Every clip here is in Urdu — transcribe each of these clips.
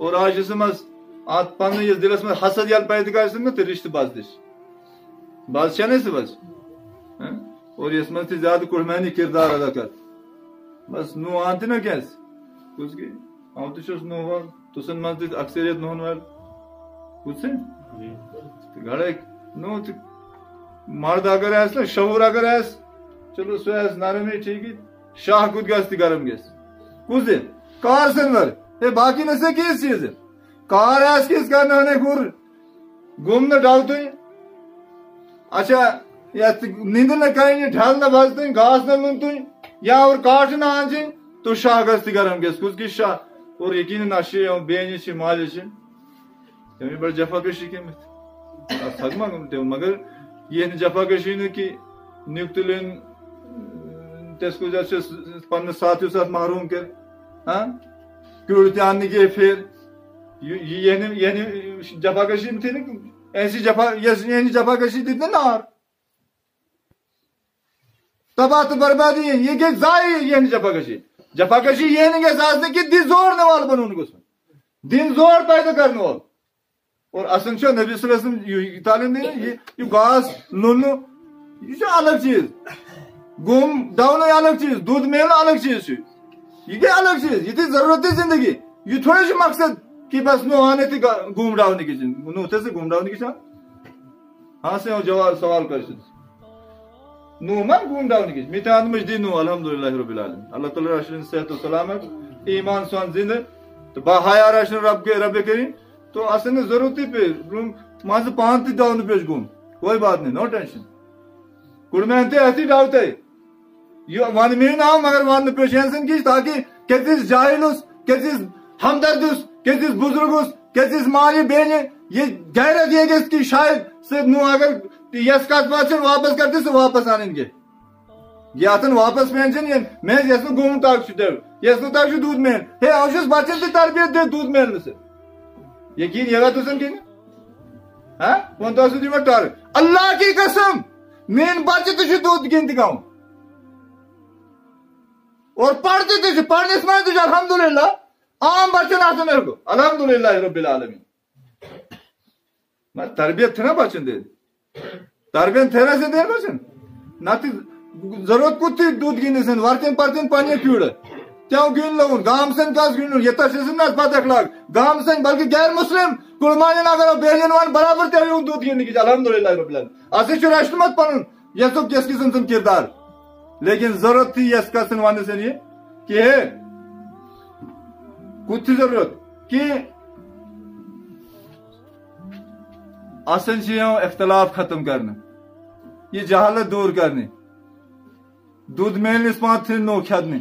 اور آج ات پنس دلس من حسد یل پیدا گھن نا تو رشتہ بزدش بز چھ نا بس اور اس من زیادہ کڑمانی کردار ادا کر بس نو آن تہ نا کس کس گئی ہم تس نو وال تسن من اکثریت نون وال کس گڑ نو مرد اگر آس نا شعور اگر آس چلو سہ آس نرم ٹھیک شاہ کت گھس تہ گرم گھس کس دن کار سنور ہے باقی نہ سے کس چیز کار آس کس کرنے ہونے گر گم نہ ڈال تھی اچھا نیند نہ کریں ڈھل نہ بز تھی گھاس نہ لن تھی یا اور کاٹ نہ آن چین تو شاہ گھس تہ گرم گھس کس کس شاہ اور یقین نشے بینی مالے تمہیں بڑھ جفا کشی کمت تھکما مگر یہ جفا کشی نا کہ نیک تلین تس کو پنس ساتھیو ساتھ محروم کر کیڑ تہ آن گے پھر یہ جفا کشی تھی نا ایسی جفا کشی دیت نا نار تباہ تو بربادی یہ گئی ضائع یہ جفا کشی یہ نہیں گھس آسنے کہ دن زورنے وال بنون گوس دن زور پیدا کرنے وال اور اصل نبی صلی اللہ علیہ وسلم یہ تعلیم دینا یہ گاس لون یہ الگ چیز گم ڈون الگ چیز دودھ میلنا الگ چیز یہ گئی الگ چیز یہ تھی ضرورت زندگی یہ تھوڑا مقصد کہ بس نو آنے تھی گم ڈاؤنے کی نو تھے سے گم ڈاؤنے کی شاہ ہاں سے جواب سوال کر نو من گم ڈاؤنے کی میتان مجھ دی نو الحمدللہ رب العالمین اللہ تعالی راشن صحت و سلامت ایمان سوان زندہ تو باحیا راشن رب کریم تو اصل ضرورت پہ مز پان تہ ڈاؤن پیش گم کوئی بات نہیں نو ٹینشن کڑمین تہ ایسی ڈاؤتے یہ ون می نا مگر ون پیش انسان کی تاکہ کتس جاہل کتس ہمدرد کتس بزرگ کتس مالی بین یہ غیرت یہ گھس کہ شاید سے نو اگر یس کت بات واپس کرتے سے واپس آن گے یہ اتن واپس مین میں یس گم تک یس تک دودھ مین ہے اس بچن تہ تربیت دے دودھ مین سے یقین یہ تو سن کہیں ہاں ون تو دی ٹار اللہ کی قسم مین بچہ تہ دودھ گنت گاؤں اور پڑھتے تھے پڑھنے میں تجھے الحمدللہ عام بچن آتا میرے کو الحمدللہ رب العالمین میں تربیت تھے نا بچن دے تربیت تھے نا سے دے بچن نہ ضرورت کت تھی دودھ گینے سن ورتن پرتن پانی کیوڑ کیوں گین لگن گام سن کاس گین یہ تشریح نہ پتہ اخلاق گام سن بلکہ غیر مسلم قربانی نہ کرو بیلین وان برابر تے دودھ گین کی الحمدللہ رب العالمین اسے چھ رشتمت پن یہ تو کس قسم سن کردار لیکن ضرورت تھی اس کا سنوانے سے یہ کہ کچھ ضرورت کہ اصل اختلاف ختم کرنا یہ جہالت دور کرنے دودھ میلنس پانچ تھے نو کھدنے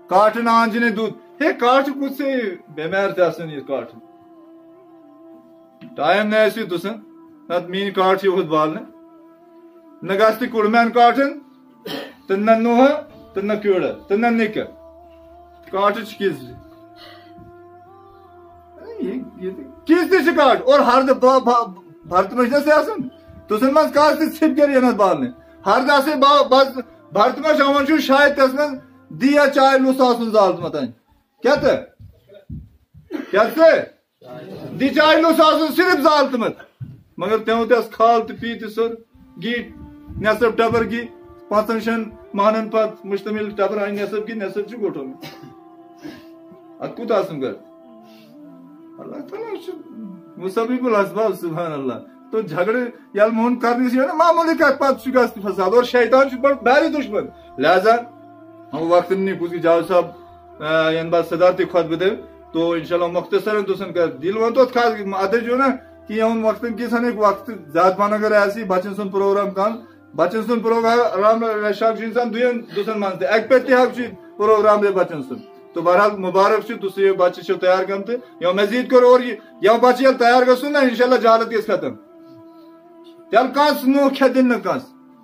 کاٹن آنجنے دودھ ہے کاٹ کچھ سے بیمار تھے آسن یہ کاٹ ٹائم نہ ایسی تو سن نہ مین کاٹ یہ خود بالنے نہ گاستی کڑمین کاٹن تو نہ نوہ تو نہ کیوڑا تو نہ نکا کاٹ کس کس تھی کاٹ اور ہر بھرت مجھنے سے آسن تو سن مز کاس تھی چھپ کر یہ نہ بالنے ہر دا سے بس بھرت مجھ آمان شو شاید تس من دیا چائے لو ساسن زالت متائیں کیا تھے کیا تھے دی چائے لو ساسن صرف زالت مت مگر تیوں تے اس کھال تے پیتی سر گیٹ نیسب ٹبر گی پانچن شن مانن پت مشتمل ٹبر آئی نیسب کی نیسب چی گوٹو میں ات کو تاسم کر اللہ تعالیٰ مسبب الاسباب سبحان اللہ تو جھگڑے یال مون کرنے سے نا معمولی کا پات شکست فساد اور شیطان چھ بڑا بھاری دشمن لہذا ہم وقت نہیں پوچھ جاؤ صاحب یعنی بات صدارتی خطبہ دے تو انشاءاللہ مختصراً دوسن کر دل وان تو خاص ادھر جو نا کہ ہم وقت کی سن ایک وقت ذات پانا کر ایسی بچن سن پروگرام کان بچن سن پروگرام رشاق انسان دوسن مانتے ایک پہ تحق چی پروگرام دے بچن سن تو بہرحال مبارک چھ تو سے بچے چھ تیار کرتے یا مزید کرو اور یا بچے یل تیار گسن نا انشاءاللہ جہالت اس ختم تیل کانس نو کھدن نہ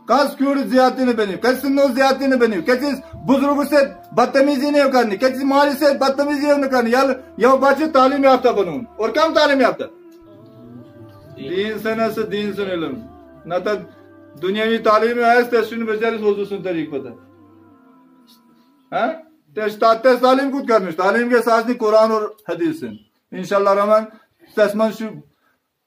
کانس کیوڑ زیادتی نہ بنیو کس نو زیادتی نہ بنیو کس بزرگ سے بدتمیزی نہیں کرنی کس مالی سے بدتمیزی نہیں کرنی یا بچے تعلیم یافتہ بنون اور کم تعلیم یافتہ دین سے نہ سے دین سے علم نہ تا دنیاوی تعلیم آئیس تیسن بچاری سوزو سن طریق پتہ ہاں تیس تعلیم کود کرنی تعلیم کے ساتھ نہیں قرآن اور حدیث سے İnşallah Rahman tesman şu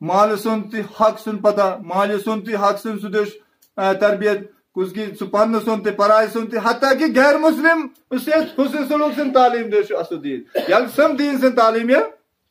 mali sunti hak sun pata, mali sunti hak sun sudeş terbiyet, kuski supanna sunti, parai sunti, hatta ki gayr muslim usse husn suluk sin talim deş asu değil. Yani sam din sin talim ya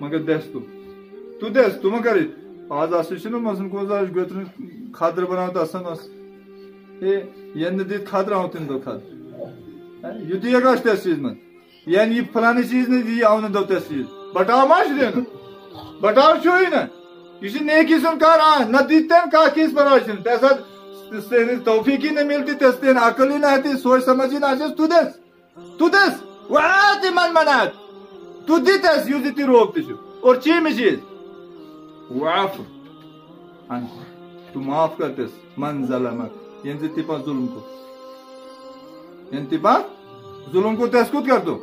مگر دس تو دس تو ما کری آز آسے چھنا مسن کوزاش گوترن خاطر بناو تا سن اس ین دیت خاطر آو تن دو خاطر یوتی اگاش تس چیز من یعنی یہ فلانی چیز نہیں دی آو دو تس چیز بٹاو ماش دین بٹاو چھوئی نا یہ نیکی سن کار نہ دیتن کا کس پر آشن تیسا توفیقی نہ ملتی تستین عقلی نہ آتی سوچ سمجھی نہ آجیس تو دس وعاتی من منات تو دیتس یو دیتی روک تیشو اور چی میں چیز وعفو تو معاف کرتس من ظلمک ینزی تیپا ظلم کو تیپا ظلم کو تسکوت کر دو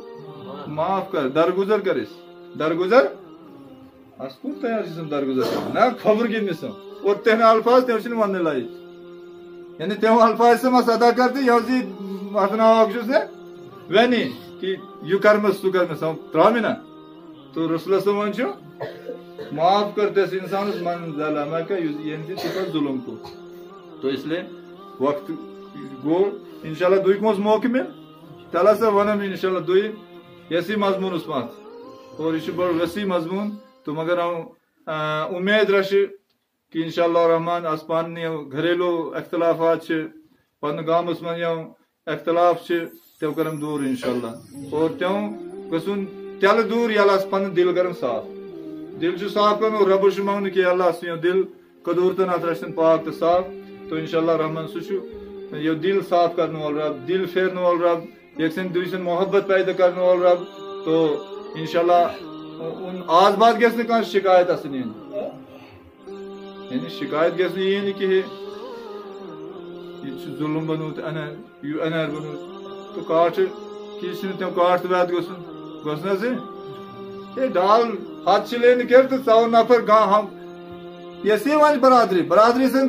معاف کر درگزر کرس درگزر اسکوت تیار جسم درگزر نا خبر کی نسم اور تہن الفاظ تیوشن وننے لائی یعنی تیو الفاظ سے مس ادا کرتے یوزی اتنا آگشو سے وینی کہ یو کرمس تو کرمس ہم ترامینا تو رسول اللہ صلی اللہ علیہ وسلم معاف کرتے اس انسان اس من ظلمہ کا ینزی تیپا ظلم کو تو اس لئے وقت گو انشاءاللہ دوئی کونس موقع میں تلا سا ونم انشاءاللہ دوئی یسی مضمون اس بات اور یہ بڑا وسیع مضمون تو مگر امید رش کہ انشاءاللہ الرحمن اس پانی گھریلو اختلافات چھ پن گامس من یو اختلاف چھ تیو کرم دور انشاءاللہ اور تیو گسن تیل دور یل اس پن دل کرم صاف دل چھ صاف کرن اور رب شمون کہ اللہ سیو دل قدور تن اترشن پاک تو صاف تو انشاءاللہ الرحمن سچو یہ دل صاف کرنے والا رب دل پھیرنے والا رب یکسن دوسرے محبت پیدا کرنے والا رب تو انشاءاللہ ان آز بات گیس نے کہاں شکایت اسنی یعنی شکایت گیس نے یہ نہیں کہ یہ ظلم بنوت انر بنوت تو کاٹ کس نے تم کاٹ تو بات گسن سے یہ ڈال ہاتھ چلے نکر تو 100 نفر گاں ہم یہ سی وان برادری سے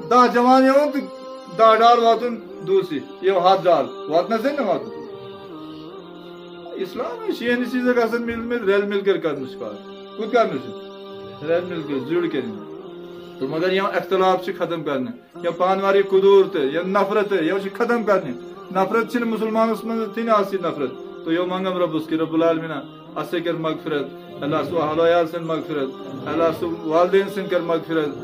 10 جوان یہ تو 10 ڈال واتن دوسری یہ ہاتھ ڈال واتنا سے نہ واتن اسلام ہے شیئنی چیزیں گسن مل ریل مل کر کرنے شکار خود کرنے سے ریل مل کر جڑ کرنے تو مگر یہ اختلاف سے ختم کرنے یا پانواری قدورت یا نفرت یہ ختم کرنے نفرت چھن مسلمان اس میں تھی نہ آسی نفرت تو یہ مانگم رب اس کی رب العالمین اسے کر مغفرت اللہ سو اہل و عیال سن مغفرت اللہ سو والدین سن کر مغفرت